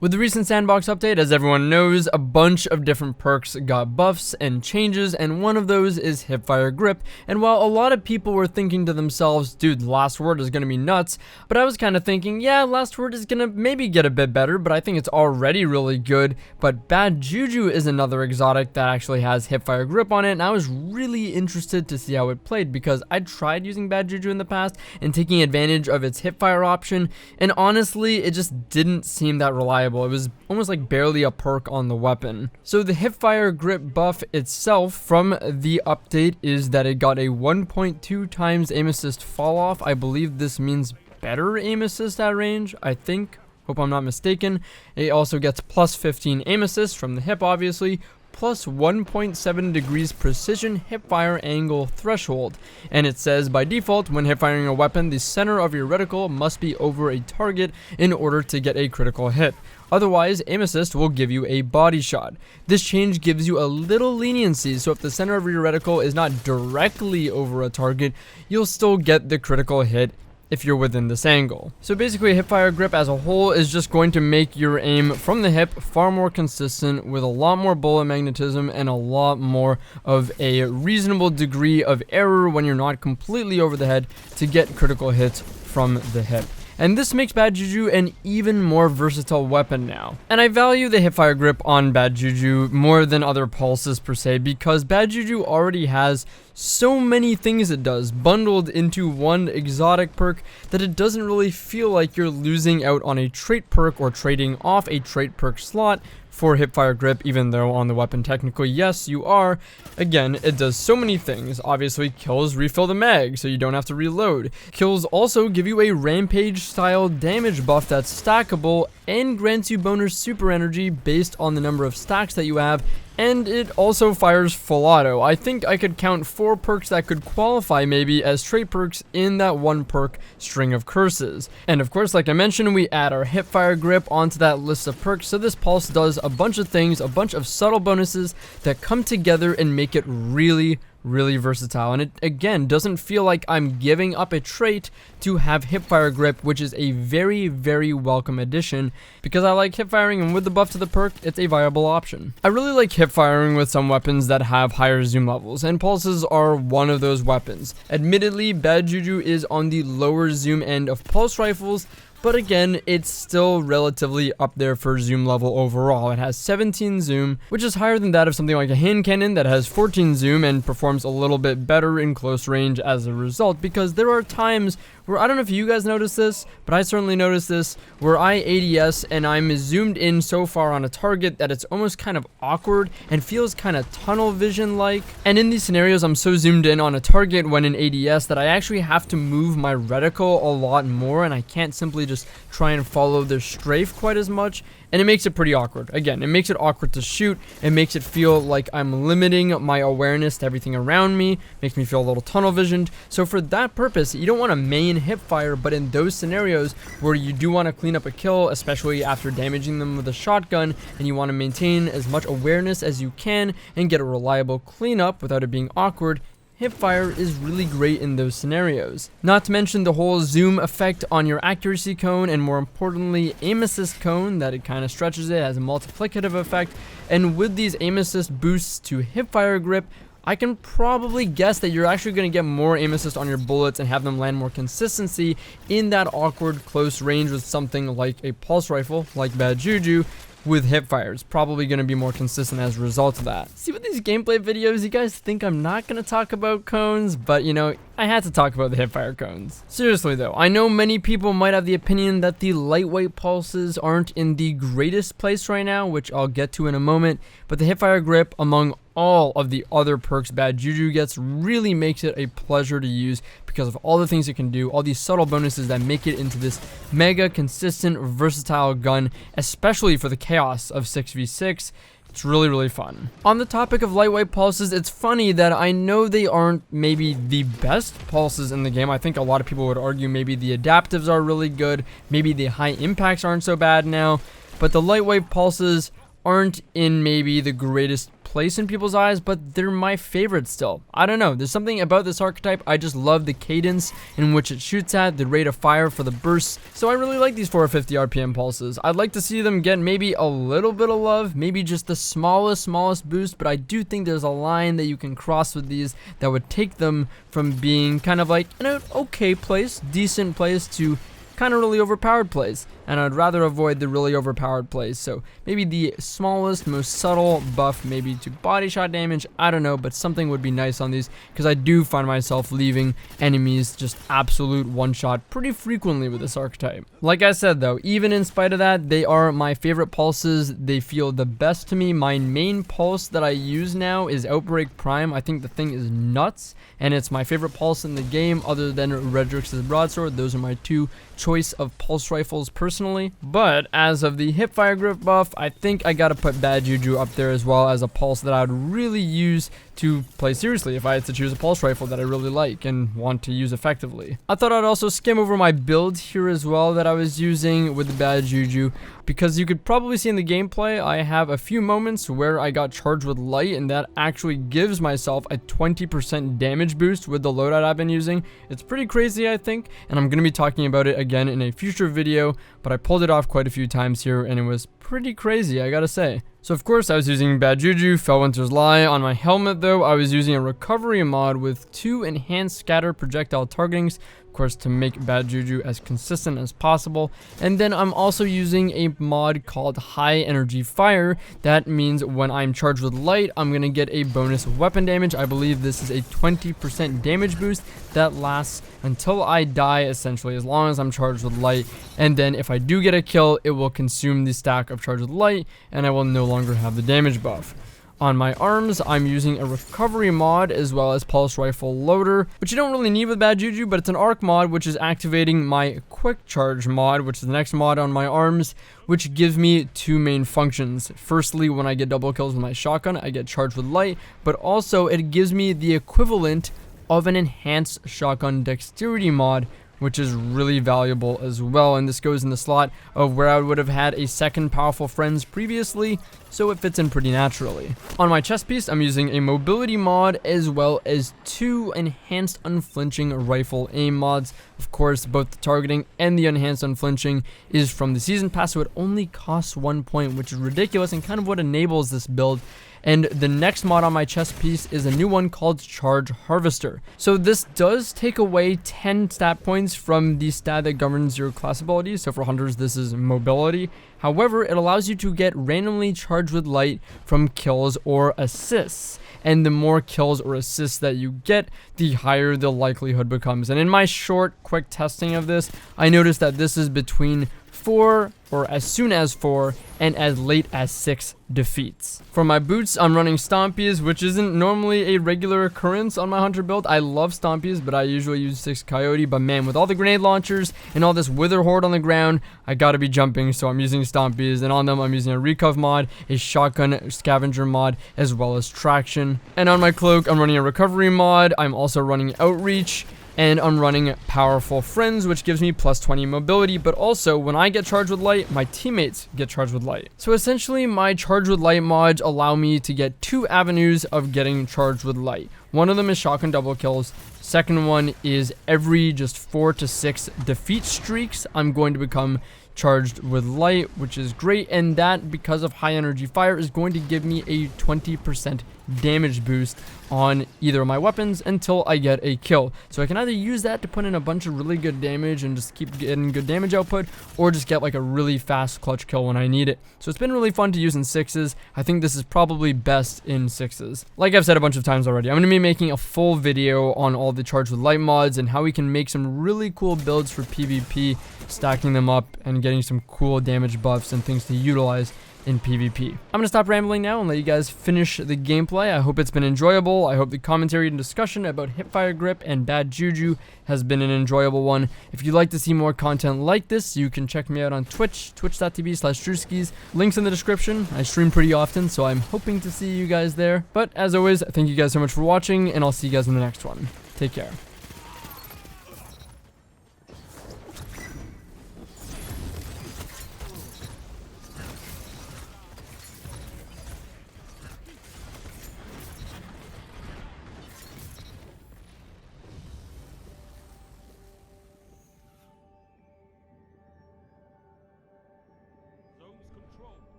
With the recent sandbox update, as everyone knows, a bunch of different perks got buffs and changes, and one of those is Hipfire Grip. And while a lot of people were thinking to themselves, dude, Last Word is going to be nuts, but I was kind of thinking, yeah, Last Word is going to maybe get a bit better, but I think it's already really good. But Bad Juju is another exotic that actually has Hipfire Grip on it, and I was really interested to see how it played, because I tried using Bad Juju in the past and taking advantage of its Hipfire option, and honestly, it just didn't seem that reliable. It was almost like barely a perk on the weapon. So the Hipfire Grip buff itself from the update is that it got a 1.2 times aim assist fall off. I believe this means better aim assist at range, I think. Hope I'm not mistaken. It also gets plus 15 aim assist from the hip, obviously, plus 1.7 degrees precision hipfire angle threshold. And it says by default, when hipfiring a weapon, the center of your reticle must be over a target in order to get a critical hit. Otherwise, aim assist will give you a body shot. This change gives you a little leniency, so if the center of your reticle is not directly over a target, you'll still get the critical hit if you're within this angle. So basically, Hipfire Grip as a whole is just going to make your aim from the hip far more consistent, with a lot more bullet magnetism and a lot more of a reasonable degree of error when you're not completely over the head to get critical hits from the hip. And this makes Bad Juju an even more versatile weapon now. And I value the Hipfire Grip on Bad Juju more than other pulses per se, because Bad Juju already has so many things it does bundled into one exotic perk that it doesn't really feel like you're losing out on a trait perk or trading off a trait perk slot for Hipfire Grip, even though on the weapon technically yes you are. Again, it does so many things. Obviously, kills refill the mag so you don't have to reload. Kills also give you a rampage style damage buff that's stackable and grants you bonus super energy based on the number of stacks that you have, and it also fires full auto. I think I could count 4 perks that could qualify maybe as trait perks in that one perk string of curses. And of course, like I mentioned, we add our Hipfire Grip onto that list of perks, so this pulse does a bunch of things, a bunch of subtle bonuses that come together and make it really versatile. And it again doesn't feel like I'm giving up a trait to have Hipfire Grip, which is a very welcome addition, because I like hipfiring, and with the buff to the perk, it's a viable option. I really like hipfiring with some weapons that have higher zoom levels, and pulses are one of those weapons. Admittedly, Bad Juju is on the lower zoom end of pulse rifles, but again, it's still relatively up there for zoom level overall. It has 17 zoom, which is higher than that of something like a hand cannon that has 14 zoom and performs a little bit better in close range as a result, because there are times where, I don't know if you guys notice this, but I certainly noticed this, where I ADS and I'm zoomed in so far on a target that it's almost kind of awkward and feels kind of tunnel vision like. And in these scenarios, I'm so zoomed in on a target when in ADS that I actually have to move my reticle a lot more, and I can't simply just try and follow the strafe quite as much, and it makes it pretty awkward. Again, it makes it awkward to shoot. It makes it feel like I'm limiting my awareness to everything around me, makes me feel a little tunnel visioned. So for that purpose, you don't want to main hipfire, but in those scenarios where you do want to clean up a kill, especially after damaging them with a shotgun, and you want to maintain as much awareness as you can and get a reliable cleanup without it being awkward, Hipfire is really great in those scenarios. Not to mention the whole zoom effect on your accuracy cone, and more importantly, aim assist cone, that it kind of stretches it, has a multiplicative effect. And with these aim assist boosts to Hipfire Grip, I can probably guess that you're actually going to get more aim assist on your bullets and have them land more consistency in that awkward close range with something like a pulse rifle, like Bad Juju, with hipfire. It's probably going to be more consistent as a result of that. See, with these gameplay videos, you guys think I'm not going to talk about cones, but you know, I had to talk about the hipfire cones. Seriously though, I know many people might have the opinion that the lightweight pulses aren't in the greatest place right now, which I'll get to in a moment, but the Hipfire Grip, among all of the other perks Bad Juju gets, really makes it a pleasure to use because of all the things it can do, all these subtle bonuses that make it into this mega consistent, versatile gun, especially for the chaos of 6v6. It's really fun. On the topic of lightweight pulses, it's funny that I know they aren't maybe the best pulses in the game. I think a lot of people would argue maybe the adaptives are really good, maybe the high impacts aren't so bad now, but the lightweight pulses aren't in maybe the greatest place in people's eyes, but they're my favorite still. I don't know, there's something about this archetype. I just love the cadence in which it shoots at, the rate of fire for the bursts, so I really like these 450 RPM pulses. I'd like to see them get maybe a little bit of love, maybe just the smallest boost, but I do think there's a line that you can cross with these that would take them from being kind of like in an okay place, decent place, to kind of really overpowered plays, and I'd rather avoid the really overpowered plays. So maybe the smallest, most subtle buff, maybe to body shot damage, I don't know, but something would be nice on these, because I do find myself leaving enemies just absolute one shot pretty frequently with this archetype. Like I said though, even in spite of that, they are my favorite pulses. They feel the best to me. My main pulse that I use now is Outbreak Prime. I think the thing is nuts, and it's my favorite pulse in the game other than Redrix's Broadsword. Those are my two choice of pulse rifles personally. But as of the Hipfire Grip buff, I think I gotta put Bad Juju up there as well as a pulse that I would really use to play seriously if I had to choose a pulse rifle that I really like and want to use effectively. I thought I'd also skim over my build here as well that I was using with the Bad Juju, because you could probably see in the gameplay I have a few moments where I got charged with light, and that actually gives myself a 20% damage boost with the loadout I've been using. It's pretty crazy, I think, and I'm going to be talking about it again in a future video, but I pulled it off quite a few times here and it was pretty crazy, I gotta say. So of course I was using Bad Juju, Fellwinter's Lie. On my helmet though, I was using a recovery mod with 2 enhanced scatter projectile targetings, of course to make Bad Juju as consistent as possible. And then I'm also using a mod called High Energy Fire. That means when I'm charged with light, I'm gonna get a bonus weapon damage. I believe this is a 20% damage boost that lasts until I die, essentially, as long as I'm charged with light. And then if I do get a kill, it will consume the stack of charged with light, and I will no longer have the damage buff. On my arms, I'm using a recovery mod as well as pulse rifle loader, which you don't really need with Bad Juju, but it's an arc mod, which is activating my quick charge mod, which is the next mod on my arms, which gives me 2 main functions. Firstly, when I get double kills with my shotgun, I get charged with light, but also it gives me the equivalent of an enhanced shotgun dexterity mod, which is really valuable as well, and this goes in the slot of where I would have had a second powerful friends previously, so it fits in pretty naturally. On my chest piece, I'm using a mobility mod as well as 2 enhanced unflinching rifle aim mods. Of course, both the targeting and the enhanced unflinching is from the season pass, so it only costs 1 point, which is ridiculous and kind of what enables this build. And the next mod on my chest piece is a new one called Charge Harvester. So this does take away 10 stat points from the stat that governs your class abilities. So for hunters, this is mobility. However, it allows you to get randomly charged with light from kills or assists. And the more kills or assists that you get, the higher the likelihood becomes. And in my short, quick testing of this, I noticed that this is between 4, or as soon as 4, and as late as 6 defeats. For my boots, I'm running Stompies, which isn't normally a regular occurrence on my hunter build. I love Stompies, but I usually use 6 Coyote. But man, with all the grenade launchers and all this Wither Horde on the ground, I gotta be jumping, so I'm using Stompies. And on them, I'm using a Recov mod, a Shotgun Scavenger mod, as well as Traction. And on my cloak, I'm running a Recovery mod. I'm also running Outreach. And I'm running Powerful Friends, which gives me plus 20 mobility, but also when I get charged with light, my teammates get charged with light. So essentially, my charged with light mods allow me to get 2 avenues of getting charged with light. One of them is shotgun double kills. Second one is every just 4 to 6 defeat streaks, I'm going to become charged with light, which is great, and that, because of high energy fire, is going to give me a 20% damage boost on either of my weapons until I get a kill. So I can either use that to put in a bunch of really good damage and just keep getting good damage output, or just get like a really fast clutch kill when I need it. So it's been really fun to use in 6s. I think this is probably best in 6s. Like I've said a bunch of times already, I'm going to be making a full video on all the charged with light mods and how we can make some really cool builds for PvP, stacking them up and getting some cool damage buffs and things to utilize in PvP. I'm going to stop rambling now and let you guys finish the gameplay. I hope it's been enjoyable. I hope the commentary and discussion about Hipfire Grip and Bad Juju has been an enjoyable one. If you'd like to see more content like this, you can check me out on Twitch, twitch.tv/Drewskys. Links in the description. I stream pretty often, so I'm hoping to see you guys there. But as always, thank you guys so much for watching, and I'll see you guys in the next one. Take care.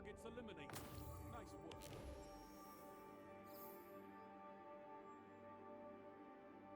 Targets eliminated.